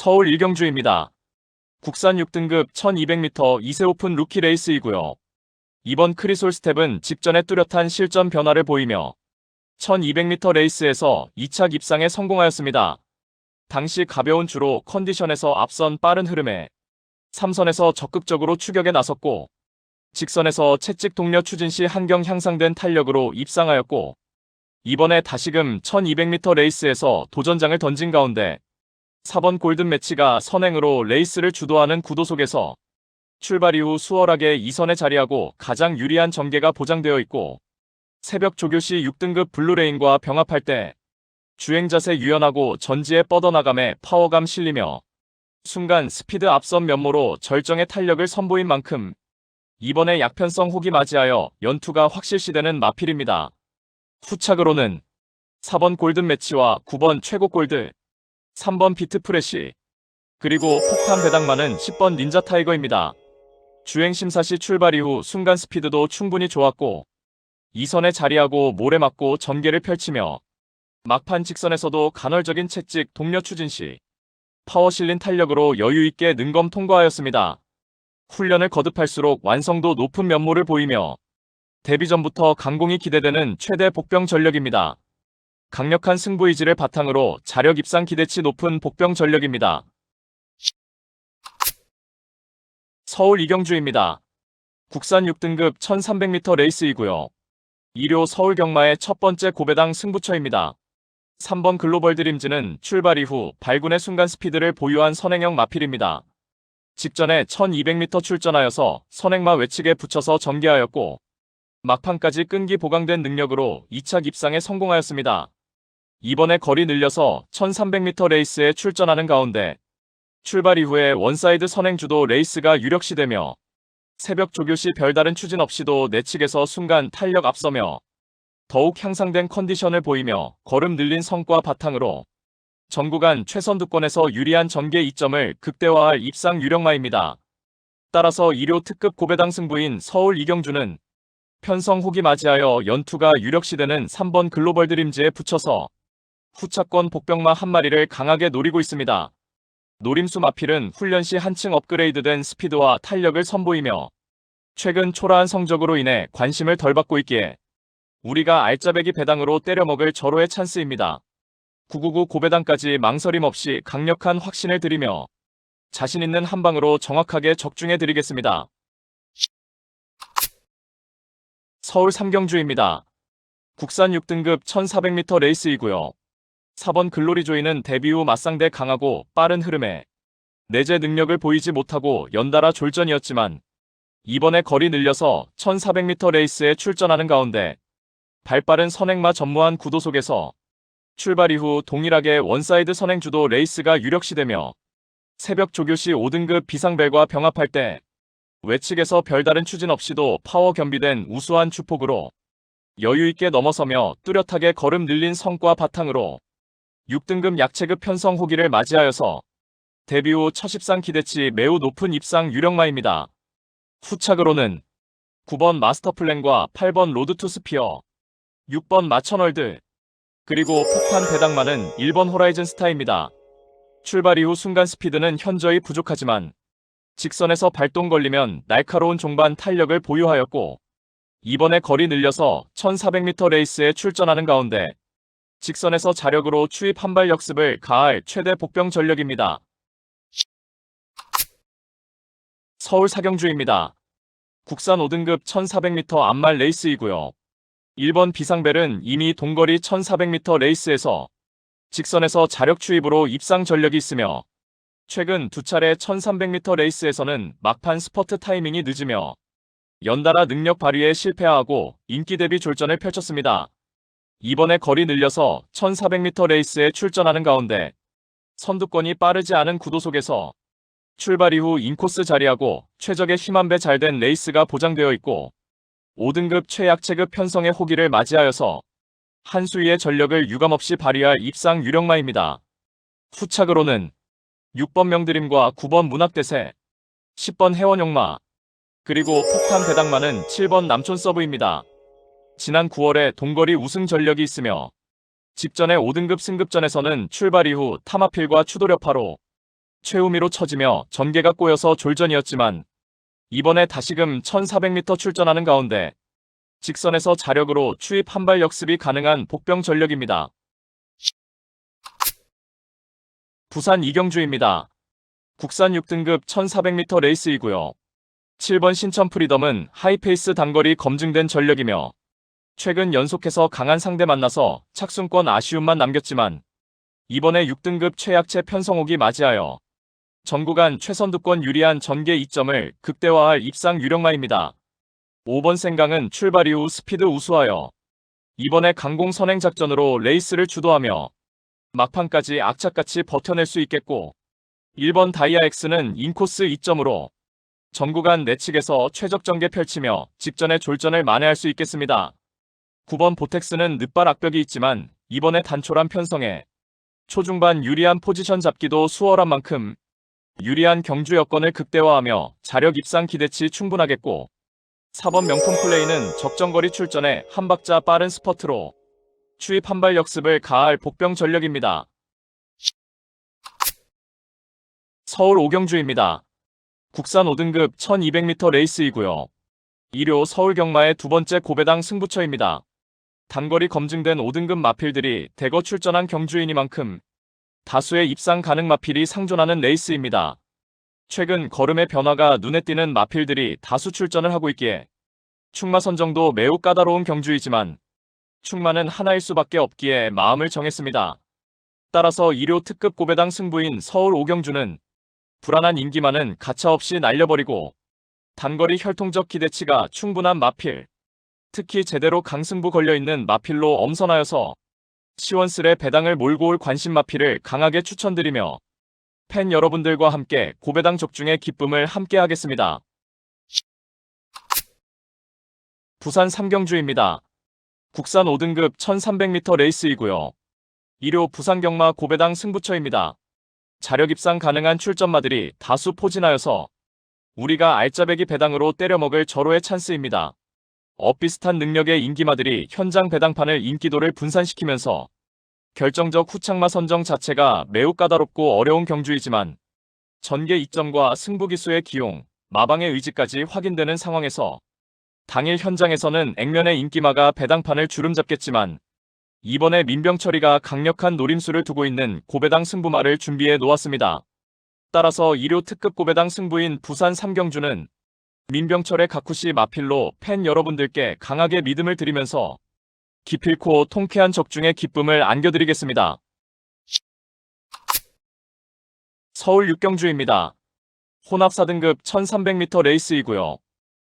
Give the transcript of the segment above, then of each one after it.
서울 일경주입니다. 국산 6등급 1200m 2세 오픈 루키 레이스이고요. 이번 크리솔 스텝은 직전에 뚜렷한 실전 변화를 보이며 1200m 레이스에서 2착 입상에 성공하였습니다. 당시 가벼운 주로 컨디션에서 앞선 빠른 흐름에 3선에서 적극적으로 추격에 나섰고 직선에서 채찍 동료 추진 시 한경 향상된 탄력으로 입상하였고 이번에 다시금 1200m 레이스에서 도전장을 던진 가운데 4번 골든 매치가 선행으로 레이스를 주도하는 구도 속에서 출발 이후 수월하게 2선에 자리하고 가장 유리한 전개가 보장되어 있고 새벽 조교 시 6등급 블루레인과 병합할 때 주행 자세 유연하고 전지에 뻗어나감에 파워감 실리며 순간 스피드 앞선 면모로 절정의 탄력을 선보인 만큼 이번에 약편성 혹이 맞이하여 연투가 확실시되는 마필입니다. 후착으로는 4번 골든 매치와 9번 최고 골드, 3번 비트 프레시, 그리고 폭탄 배당만은 10번 닌자 타이거입니다. 주행 심사 시 출발 이후 순간 스피드도 충분히 좋았고 2선에 자리하고 모래 맞고 전개를 펼치며 막판 직선에서도 간헐적인 채찍 동료 추진 시 파워 실린 탄력으로 여유있게 능검 통과하였습니다. 훈련을 거듭할수록 완성도 높은 면모를 보이며 데뷔 전부터 강공이 기대되는 최대 복병 전력입니다. 강력한 승부 의지를 바탕으로 자력 입상 기대치 높은 복병 전력입니다. 서울 이경주입니다. 국산 6등급 1300m 레이스이고요. 2료 서울 경마의 첫 번째 고배당 승부처입니다. 3번 글로벌 드림즈는 출발 이후 발군의 순간 스피드를 보유한 선행형 마필입니다. 직전에 1200m 출전하여서 선행마 외측에 붙여서 전개하였고 막판까지 끈기 보강된 능력으로 2착 입상에 성공하였습니다. 이번에 거리 늘려서 1300m 레이스에 출전하는 가운데 출발 이후에 원사이드 선행 주도 레이스가 유력시되며 새벽 조교 시 별다른 추진 없이도 내측에서 순간 탄력 앞서며 더욱 향상된 컨디션을 보이며 걸음 늘린 성과 바탕으로 전 구간 최선두권에서 유리한 전개 이점을 극대화할 입상 유력마입니다. 따라서 2료 특급 고배당 승부인 서울 이경주는 편성 혹이 맞이하여 연투가 유력시되는 3번 글로벌 드림즈에 붙여서 후차권 복병마 한 마리를 강하게 노리고 있습니다. 노림수 마필은 훈련 시 한층 업그레이드된 스피드와 탄력을 선보이며 최근 초라한 성적으로 인해 관심을 덜 받고 있기에 우리가 알짜배기 배당으로 때려먹을 절호의 찬스입니다. 999 고배당까지 망설임 없이 강력한 확신을 드리며 자신 있는 한방으로 정확하게 적중해 드리겠습니다. 서울 삼경주입니다. 국산 6등급 1400m 레이스이고요. 4번 글로리조이는 데뷔 후 맞상대 강하고 빠른 흐름에 내재 능력을 보이지 못하고 연달아 졸전이었지만 이번에 거리 늘려서 1400m 레이스에 출전하는 가운데 발빠른 선행마 전무한 구도 속에서 출발 이후 동일하게 원사이드 선행 주도 레이스가 유력시되며 새벽 조교 시 5등급 비상벨과 병합할 때 외측에서 별다른 추진 없이도 파워 겸비된 우수한 주폭으로 여유있게 넘어서며 뚜렷하게 걸음 늘린 성과 바탕으로 6등급 약체급 편성 호기를 맞이하여서 데뷔 후 첫 입상 기대치 매우 높은 입상 유력마입니다. 후착으로는 9번 마스터플랜과 8번 로드 투 스피어, 6번 마천월드, 그리고 폭탄 배당만은 1번 호라이즌 스타입니다. 출발 이후 순간 스피드는 현저히 부족하지만 직선에서 발동 걸리면 날카로운 종반 탄력을 보유하였고 이번에 거리 늘려서 1400m 레이스에 출전하는 가운데 직선에서 자력으로 추입 한발 역습을 가할 최대 복병 전력입니다. 서울 사경주입니다. 국산 5등급 1400m 암말 레이스이고요. 1번 비상벨은 이미 동거리 1400m 레이스에서 직선에서 자력 추입으로 입상 전력이 있으며 최근 두 차례 1300m 레이스에서는 막판 스퍼트 타이밍이 늦으며 연달아 능력 발휘에 실패하고 인기 대비 졸전을 펼쳤습니다. 이번에 거리 늘려서 1400m 레이스에 출전하는 가운데 선두권이 빠르지 않은 구도 속에서 출발 이후 인코스 자리하고 최적의 힘 한 배 잘된 레이스가 보장되어 있고 5등급 최약체급 편성의 호기를 맞이하여서 한 수위의 전력을 유감없이 발휘할 입상 유력마입니다. 후착으로는 6번 명드림과 9번 문학대세, 10번 해원용마, 그리고 폭탄 배당마는 7번 남촌 서브입니다. 지난 9월에 동거리 우승 전력이 있으며 직전의 5등급 승급전에서는 출발 이후 타마필과 추돌여파로 최우미로 처지며 전개가 꼬여서 졸전이었지만 이번에 다시금 1400m 출전하는 가운데 직선에서 자력으로 추입 한발 역습이 가능한 복병 전력입니다. 부산 이경주입니다. 국산 6등급 1400m 레이스이고요. 7번 신천 프리덤은 하이페이스 단거리 검증된 전력이며 최근 연속해서 강한 상대 만나서 착순권 아쉬움만 남겼지만 이번에 6등급 최약체 편성옥이 맞이하여 전 구간 최선두권 유리한 전개 이점을 극대화할 입상 유력마입니다. 5번 생강은 출발 이후 스피드 우수하여 이번에 강공 선행 작전으로 레이스를 주도하며 막판까지 악착같이 버텨낼 수 있겠고 1번 다이아엑스는 인코스 이점으로 전 구간 내측에서 최적 전개 펼치며 직전에 졸전을 만회할 수 있겠습니다. 9번 보텍스는 늦발 악벽이 있지만 이번에 단촐한 편성에 초중반 유리한 포지션 잡기도 수월한 만큼 유리한 경주 여건을 극대화하며 자력 입상 기대치 충분하겠고 4번 명품 플레이는 적정거리 출전에 한 박자 빠른 스퍼트로 추입 한발 역습을 가할 복병 전력입니다. 서울 오경주입니다. 국산 5등급 1200m 레이스이고요. 2료 서울 경마의 두 번째 고배당 승부처입니다. 단거리 검증된 5등급 마필들이 대거 출전한 경주이니만큼 다수의 입상 가능 마필이 상존하는 레이스입니다. 최근 걸음의 변화가 눈에 띄는 마필들이 다수 출전을 하고 있기에 충마 선정도 매우 까다로운 경주이지만 충마는 하나일 수밖에 없기에 마음을 정했습니다. 따라서 2료 특급 고배당 승부인 서울 오경주는 불안한 인기만은 가차없이 날려버리고 단거리 혈통적 기대치가 충분한 마필, 특히 제대로 강승부 걸려있는 마필로 엄선하여서 시원스레 배당을 몰고 올 관심 마필을 강하게 추천드리며 팬 여러분들과 함께 고배당 적중의 기쁨을 함께 하겠습니다. 부산 삼경주입니다. 국산 5등급 1300m 레이스이고요. 2료 부산 경마 고배당 승부처입니다. 자력 입상 가능한 출전마들이 다수 포진하여서 우리가 알짜배기 배당으로 때려먹을 절호의 찬스입니다. 엇비슷한 능력의 인기마들이 현장 배당판을 인기도를 분산시키면서 결정적 후착마 선정 자체가 매우 까다롭고 어려운 경주이지만 전개 이점과 승부기수의 기용, 마방의 의지까지 확인되는 상황에서 당일 현장에서는 액면의 인기마가 배당판을 주름잡겠지만 이번에 민병철이가 강력한 노림수를 두고 있는 고배당 승부마를 준비해 놓았습니다. 따라서 2료 특급 고배당 승부인 부산 삼경주는 민병철의 가쿠시 마필로 팬 여러분들께 강하게 믿음을 드리면서 기필코 통쾌한 적중의 기쁨을 안겨드리겠습니다. 서울 육경주입니다. 혼합 4등급 1300m 레이스이고요.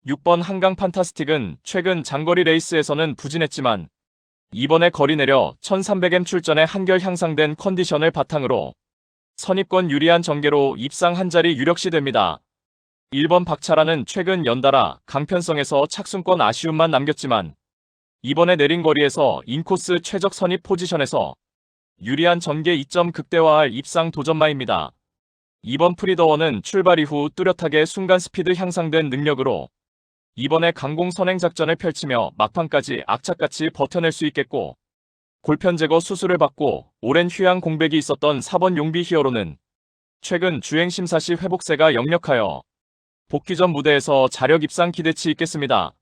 6번 한강 판타스틱은 최근 장거리 레이스에서는 부진했지만 이번에 거리 내려 1300m 출전에 한결 향상된 컨디션을 바탕으로 선입권 유리한 전개로 입상 한 자리 유력시 됩니다. 1번 박차라는 최근 연달아 강편성에서 착순권 아쉬움만 남겼지만 이번에 내린 거리에서 인코스 최적 선입 포지션에서 유리한 전개 이점 극대화할 입상 도전마입니다. 2번 프리더원은 출발 이후 뚜렷하게 순간 스피드 향상된 능력으로 이번에 강공 선행 작전을 펼치며 막판까지 악착같이 버텨낼 수 있겠고 골편 제거 수술을 받고 오랜 휴양 공백이 있었던 4번 용비 히어로는 최근 주행 심사 시 회복세가 역력하여 복귀 전 무대에서 자력 입상 기대치 있겠습니다.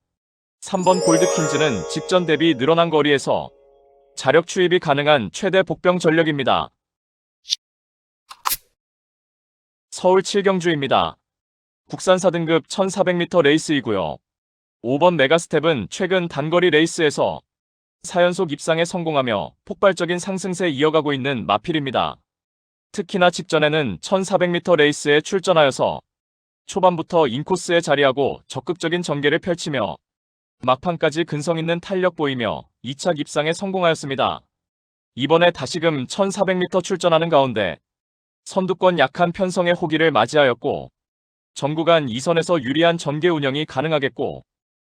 3번 골드킨즈는 직전 대비 늘어난 거리에서 자력 추입이 가능한 최대 복병 전력입니다. 서울 7경주입니다. 국산 4등급 1400m 레이스이고요. 5번 메가스텝은 최근 단거리 레이스에서 4연속 입상에 성공하며 폭발적인 상승세 이어가고 있는 마필입니다. 특히나 직전에는 1400m 레이스에 출전하여서 초반부터 인코스에 자리하고 적극적인 전개를 펼치며 막판까지 근성 있는 탄력 보이며 2착 입상에 성공하였습니다. 이번에 다시금 1400m 출전하는 가운데 선두권 약한 편성의 호기를 맞이하였고 전 구간 2선에서 유리한 전개 운영이 가능하겠고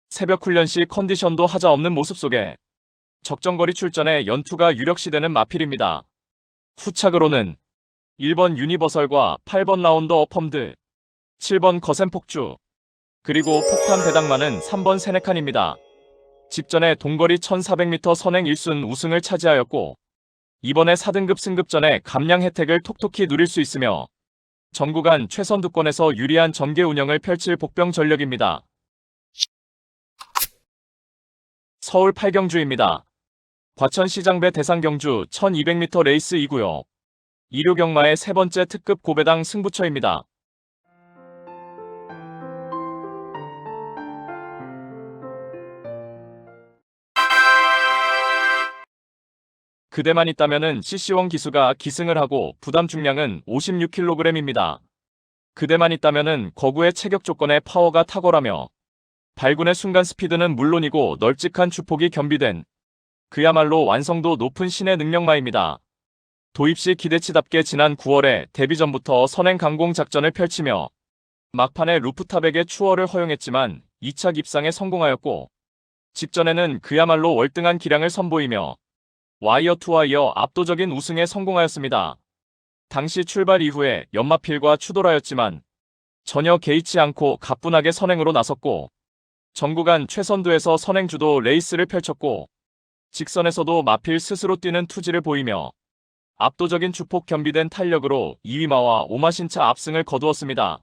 새벽 훈련 시 컨디션도 하자없는 모습 속에 적정거리 출전에 연투가 유력시되는 마필입니다. 후착으로는 1번 유니버설과 8번 라운더 어펌드, 7번 거센폭주, 그리고 폭탄 배당마는 3번 세네칸입니다. 직전에 동거리 1400m 선행 1순 우승을 차지하였고 이번에 4등급 승급 전에 감량 혜택을 톡톡히 누릴 수 있으며 전 구간 최선두권에서 유리한 전개 운영을 펼칠 복병 전력입니다. 서울 8경주입니다. 과천시장배 대상경주 1200m 레이스이고요. 2류 경마의 세 번째 특급 고배당 승부처입니다. 그대만 있다면은 CC1 기수가 기승을 하고 부담 중량은 56kg입니다. 그대만 있다면은 거구의 체격 조건에 파워가 탁월하며 발군의 순간 스피드는 물론이고 널찍한 주폭이 겸비된 그야말로 완성도 높은 신의 능력마입니다. 도입시 기대치답게 지난 9월에 데뷔 전부터 선행 강공 작전을 펼치며 막판에 루프탑에게 추월을 허용했지만 2차 입상에 성공하였고 직전에는 그야말로 월등한 기량을 선보이며 와이어 투 와이어 압도적인 우승에 성공하였습니다. 당시 출발 이후에 연마필과 추돌하였지만 전혀 개의치 않고 가뿐하게 선행으로 나섰고 전 구간 최선두에서 선행주도 레이스를 펼쳤고 직선에서도 마필 스스로 뛰는 투지를 보이며 압도적인 주폭 겸비된 탄력으로 2위마와 오마신차 압승을 거두었습니다.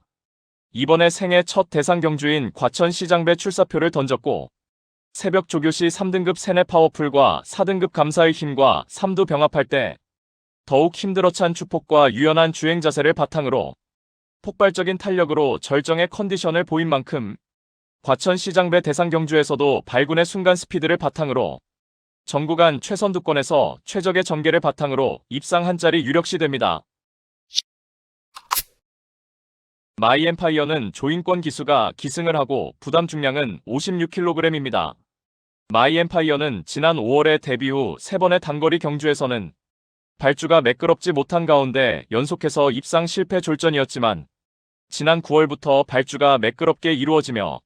이번에 생애 첫 대상 경주인 과천시장배 출사표를 던졌고 새벽 조교시 3등급 세뇌 파워풀과 4등급 감사의 힘과 3두 병합할 때 더욱 힘들어 찬 주폭과 유연한 주행 자세를 바탕으로 폭발적인 탄력으로 절정의 컨디션을 보인 만큼 과천시장배 대상 경주에서도 발군의 순간 스피드를 바탕으로 전 구간 최선두권에서 최적의 전개를 바탕으로 입상 한 자리 유력시됩니다. 마이엠파이어는 조인권 기수가 기승을 하고 부담 중량은 56kg입니다. 마이엠파이어는 지난 5월에 데뷔 후 3번의 단거리 경주에서는 발주가 매끄럽지 못한 가운데 연속해서 입상 실패 졸전이었지만 지난 9월부터 발주가 매끄럽게 이루어지며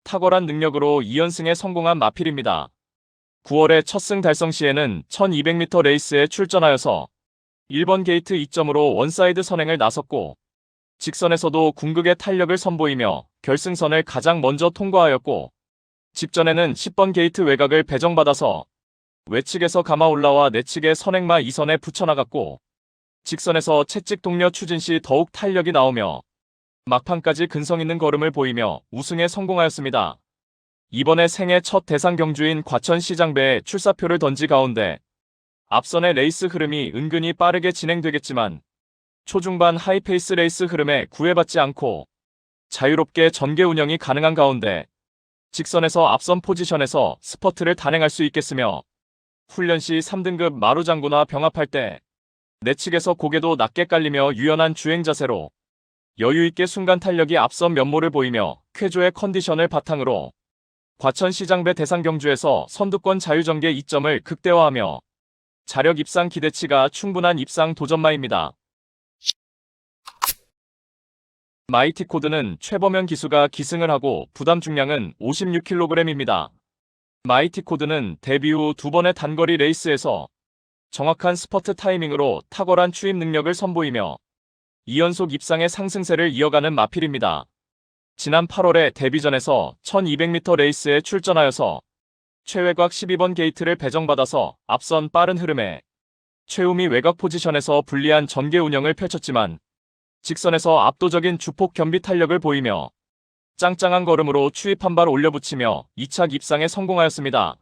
탁월한 능력으로 2연승에 성공한 마필입니다. 9월의 첫 승 달성 시에는 1200m 레이스에 출전하여서 1번 게이트 2점으로 원사이드 선행을 나섰고 직선에서도 궁극의 탄력을 선보이며 결승선을 가장 먼저 통과하였고 직전에는 10번 게이트 외곽을 배정받아서 외측에서 감아 올라와 내측의 선행마 2선에 붙여나갔고 직선에서 채찍 동료 추진 시 더욱 탄력이 나오며 막판까지 근성 있는 걸음을 보이며 우승에 성공하였습니다. 이번에 생애 첫 대상 경주인 과천시장배에 출사표를 던지 가운데 앞선의 레이스 흐름이 은근히 빠르게 진행되겠지만 초중반 하이페이스 레이스 흐름에 구애받지 않고 자유롭게 전개 운영이 가능한 가운데 직선에서 앞선 포지션에서 스퍼트를 단행할 수 있겠으며 훈련 시 3등급 마루장구나 병합할 때 내측에서 고개도 낮게 깔리며 유연한 주행 자세로 여유있게 순간 탄력이 앞선 면모를 보이며 쾌조의 컨디션을 바탕으로 과천시장배 대상 경주에서 선두권 자유전개 2점을 극대화하며 자력 입상 기대치가 충분한 입상 도전마입니다. 마이티코드는 최범현 기수가 기승을 하고 부담 중량은 56kg입니다. 마이티코드는 데뷔 후 2번의 단거리 레이스에서 정확한 스퍼트 타이밍으로 탁월한 추입 능력을 선보이며 2연속 입상의 상승세를 이어가는 마필입니다. 지난 8월에 데뷔전에서 1200m 레이스에 출전하여서 최외곽 12번 게이트를 배정받아서 앞선 빠른 흐름에 최우미 외곽 포지션에서 불리한 전개 운영을 펼쳤지만 직선에서 압도적인 주폭 겸비 탄력을 보이며 짱짱한 걸음으로 추입 한 발 올려붙이며 2차 입상에 성공하였습니다.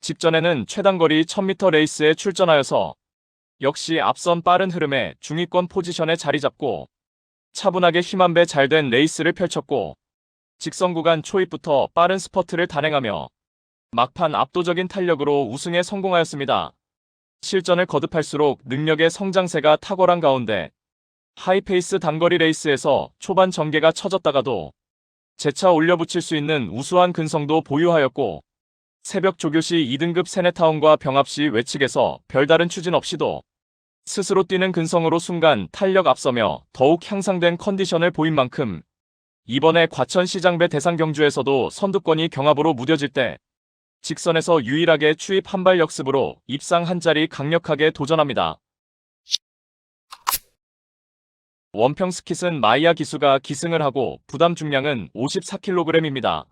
직전에는 최단거리 1000m 레이스에 출전하여서 역시 앞선 빠른 흐름에 중위권 포지션에 자리 잡고 차분하게 힘 한 배 잘된 레이스를 펼쳤고 직선 구간 초입부터 빠른 스퍼트를 단행하며 막판 압도적인 탄력으로 우승에 성공하였습니다. 실전을 거듭할수록 능력의 성장세가 탁월한 가운데 하이페이스 단거리 레이스에서 초반 전개가 처졌다가도 재차 올려붙일 수 있는 우수한 근성도 보유하였고 새벽 조교시 2등급 세네타운과 병합시 외측에서 별다른 추진 없이도 스스로 뛰는 근성으로 순간 탄력 앞서며 더욱 향상된 컨디션을 보인 만큼 이번에 과천시장배 대상 경주에서도 선두권이 경합으로 무뎌질 때 직선에서 유일하게 추입 한 발 역습으로 입상 한 자리 강력하게 도전합니다. 원평 스킷은 마이야 기수가 기승을 하고 부담 중량은 54kg입니다.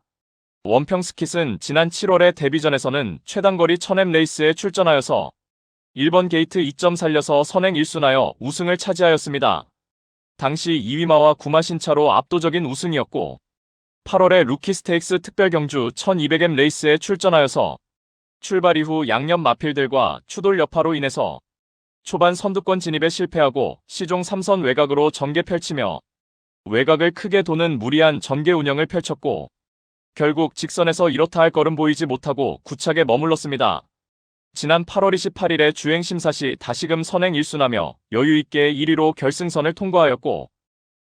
원평 스킷은 지난 7월의 데뷔전에서는 최단거리 1000m 레이스에 출전하여서 1번 게이트 2점 살려서 선행 1순하여 우승을 차지하였습니다. 당시 2위마와 9마 신차로 압도적인 우승이었고 8월에 루키 스테이크스 특별 경주 1200M 레이스에 출전하여서 출발 이후 양옆 마필들과 추돌 여파로 인해서 초반 선두권 진입에 실패하고 시종 3선 외곽으로 전개 펼치며 외곽을 크게 도는 무리한 전개 운영을 펼쳤고 결국 직선에서 이렇다 할 걸음 보이지 못하고 구착에 머물렀습니다. 지난 8월 28일에 주행심사 시 다시금 선행 1순하며 여유있게 1위로 결승선을 통과하였고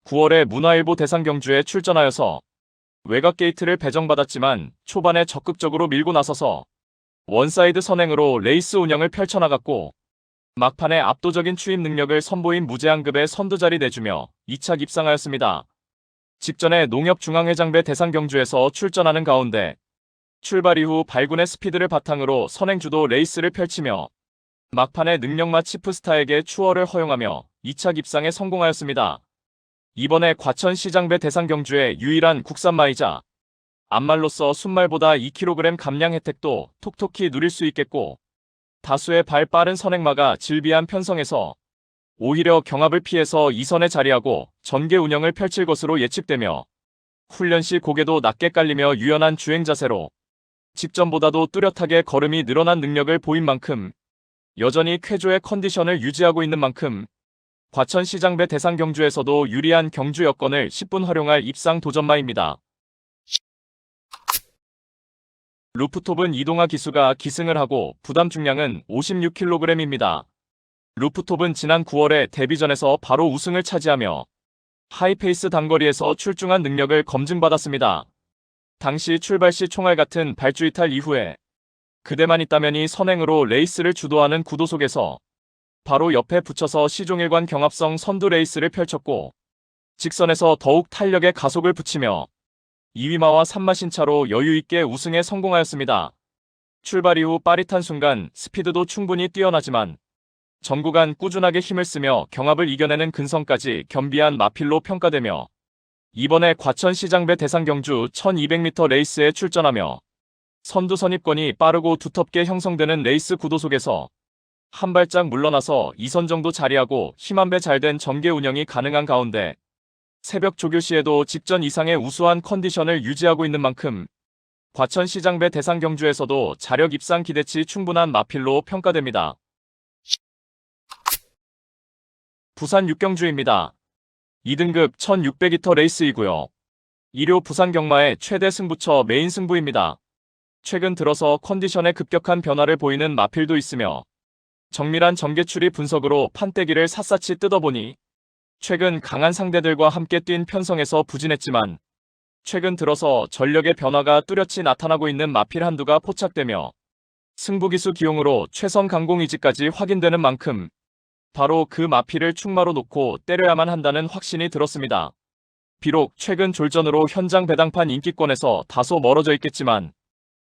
9월에 문화일보 대상경주에 출전하여서 외곽 게이트를 배정받았지만 초반에 적극적으로 밀고 나서서 원사이드 선행으로 레이스 운영을 펼쳐나갔고 막판에 압도적인 추임 능력을 선보인 무제한급의 선두자리 내주며 2차 입상하였습니다. 직전에 농협중앙회장배 대상경주에서 출전하는 가운데 출발 이후 발군의 스피드를 바탕으로 선행주도 레이스를 펼치며 막판에 능력맛 치프스타에게 추월을 허용하며 2차 입상에 성공하였습니다. 이번에 과천시장배 대상경주의 유일한 국산마이자 앞말로서 순말보다 2kg 감량 혜택도 톡톡히 누릴 수 있겠고 다수의 발 빠른 선행마가 질비한 편성에서 오히려 경합을 피해서 2선에 자리하고 전개 운영을 펼칠 것으로 예측되며 훈련 시 고개도 낮게 깔리며 유연한 주행 자세로 직전보다도 뚜렷하게 걸음이 늘어난 능력을 보인 만큼 여전히 쾌조의 컨디션을 유지하고 있는 만큼 과천시장배 대상경주에서도 유리한 경주 여건을 10분 활용할 입상 도전마입니다. 루프톱은 이동하 기수가 기승을 하고 부담 중량은 56kg입니다. 루프톱은 지난 9월에 데뷔전에서 바로 우승을 차지하며 하이페이스 단거리에서 출중한 능력을 검증받았습니다. 당시 출발 시 총알 같은 발주 이탈 이후에 그대만 있다면이 선행으로 레이스를 주도하는 구도 속에서 바로 옆에 붙여서 시종일관 경합성 선두 레이스를 펼쳤고 직선에서 더욱 탄력의 가속을 붙이며 2위마와 3마 신차로 여유있게 우승에 성공하였습니다. 출발 이후 빠릿한 순간 스피드도 충분히 뛰어나지만 전 구간 꾸준하게 힘을 쓰며 경합을 이겨내는 근성까지 겸비한 마필로 평가되며 이번에 과천시장배 대상경주 1200m 레이스에 출전하며 선두 선입권이 빠르고 두텁게 형성되는 레이스 구도 속에서 한 발짝 물러나서 2선 정도 자리하고 힘안배 잘된 전개 운영이 가능한 가운데 새벽 조교 시에도 직전 이상의 우수한 컨디션을 유지하고 있는 만큼 과천시장배 대상경주에서도 자력 입상 기대치 충분한 마필로 평가됩니다. 부산 6경주입니다. 2등급 1600m 레이스이고요. 2료 부산 경마의 최대 승부처 메인 승부입니다. 최근 들어서 컨디션에 급격한 변화를 보이는 마필도 있으며 정밀한 전개추리 분석으로 판때기를 샅샅이 뜯어보니 최근 강한 상대들과 함께 뛴 편성에서 부진했지만 최근 들어서 전력의 변화가 뚜렷이 나타나고 있는 마필 한두가 포착되며 승부기수 기용으로 최선 강공 의지까지 확인되는 만큼 바로 그 마필을 충마로 놓고 때려야만 한다는 확신이 들었습니다. 비록 최근 졸전으로 현장 배당판 인기권에서 다소 멀어져 있겠지만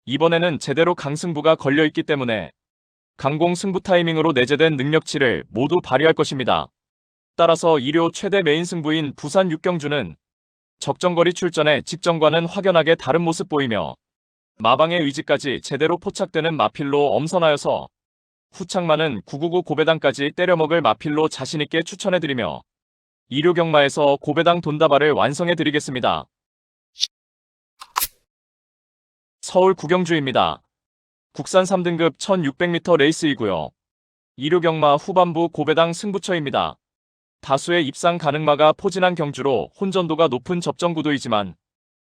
이번에는 제대로 강승부가 걸려있기 때문에 강공 승부 타이밍으로 내재된 능력치를 모두 발휘할 것입니다. 따라서 2료 최대 메인 승부인 부산 6경주는 적정거리 출전에 직전과는 확연하게 다른 모습 보이며 마방의 의지까지 제대로 포착되는 마필로 엄선하여서 후창마는 999 고배당까지 때려먹을 마필로 자신있게 추천해드리며 2료 경마에서 고배당 돈다발을 완성해드리겠습니다. 서울 9경주입니다. 국산 3등급 1600m 레이스이고요. 2료 경마 후반부 고배당 승부처입니다. 다수의 입상 가능마가 포진한 경주로 혼전도가 높은 접전구도이지만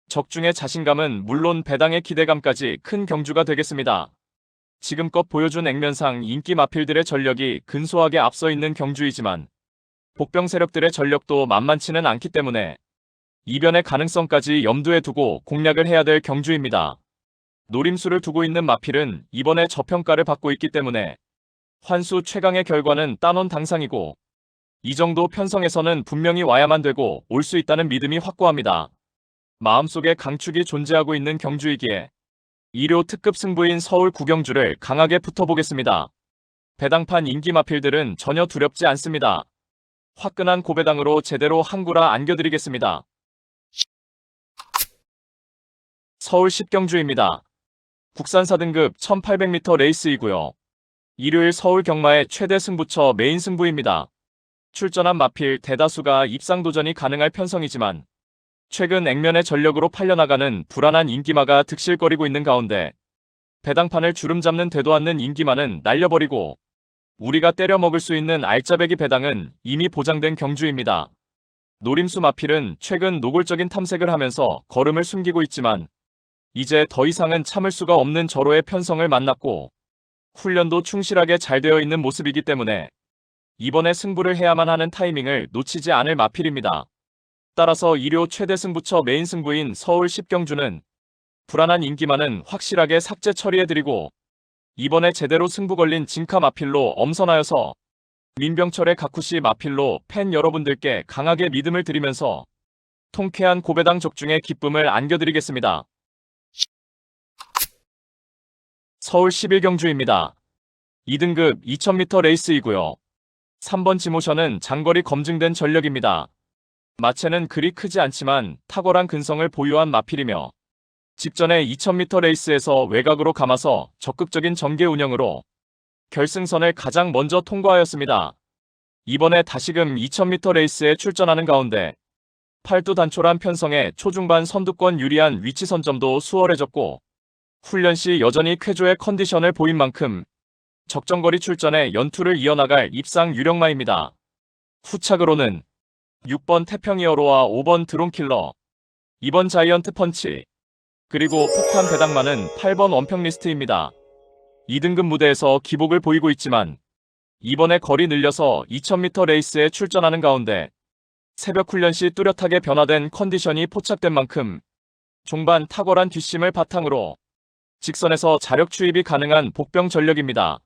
적중의 자신감은 물론 배당의 기대감까지 큰 경주가 되겠습니다. 지금껏 보여준 액면상 인기 마필들의 전력이 근소하게 앞서 있는 경주이지만 복병 세력들의 전력도 만만치는 않기 때문에 이변의 가능성까지 염두에 두고 공략을 해야 될 경주입니다. 노림수를 두고 있는 마필은 이번에 저평가를 받고 있기 때문에 환수 최강의 결과는 따놓은 당상이고 이 정도 편성에서는 분명히 와야만 되고 올 수 있다는 믿음이 확고합니다. 마음속에 강축이 존재하고 있는 경주이기에 2료 특급 승부인 서울 9경주를 강하게 붙어보겠습니다. 배당판 인기 마필들은 전혀 두렵지 않습니다. 화끈한 고배당으로 제대로 한구라 안겨드리겠습니다. 서울 10경주입니다. 국산 4등급 1800m 레이스이고요. 일요일 서울 경마의 최대 승부처 메인 승부입니다. 출전한 마필 대다수가 입상 도전이 가능할 편성이지만 최근 액면의 전력으로 팔려나가는 불안한 인기마가 득실거리고 있는 가운데 배당판을 주름 잡는 되도 않는 인기마는 날려버리고 우리가 때려 먹을 수 있는 알짜배기 배당은 이미 보장된 경주입니다. 노림수 마필은 최근 노골적인 탐색을 하면서 걸음을 숨기고 있지만 이제 더 이상은 참을 수가 없는 절호의 편성을 만났고 훈련도 충실하게 잘 되어 있는 모습이기 때문에 이번에 승부를 해야만 하는 타이밍을 놓치지 않을 마필입니다. 따라서 1호 최대 승부처 메인 승부인 서울 10경주는 불안한 인기만은 확실하게 삭제 처리해드리고 이번에 제대로 승부 걸린 진카 마필로 엄선하여서 민병철의 가쿠시 마필로 팬 여러분들께 강하게 믿음을 드리면서 통쾌한 고배당 적중의 기쁨을 안겨드리겠습니다. 서울 11경주입니다. 2등급 2000m 레이스이고요. 3번 지모션은 장거리 검증된 전력입니다. 마체는 그리 크지 않지만 탁월한 근성을 보유한 마필이며 직전에 2000m 레이스에서 외곽으로 감아서 적극적인 전개 운영으로 결승선을 가장 먼저 통과하였습니다. 이번에 다시금 2000m 레이스에 출전하는 가운데 팔두 단촐한 편성에 초중반 선두권 유리한 위치 선점도 수월해졌고 훈련 시 여전히 쾌조의 컨디션을 보인 만큼 적정거리 출전에 연투를 이어나갈 입상 유력마입니다. 후착으로는 6번 태평이어로와 5번 드론킬러, 2번 자이언트 펀치, 그리고 폭탄 배당만은 8번 원평리스트입니다. 2등급 무대에서 기복을 보이고 있지만 이번에 거리 늘려서 2000m 레이스에 출전하는 가운데 새벽 훈련 시 뚜렷하게 변화된 컨디션이 포착된 만큼 종반 탁월한 뒷심을 바탕으로 직선에서 자력 추입이 가능한 복병 전력입니다.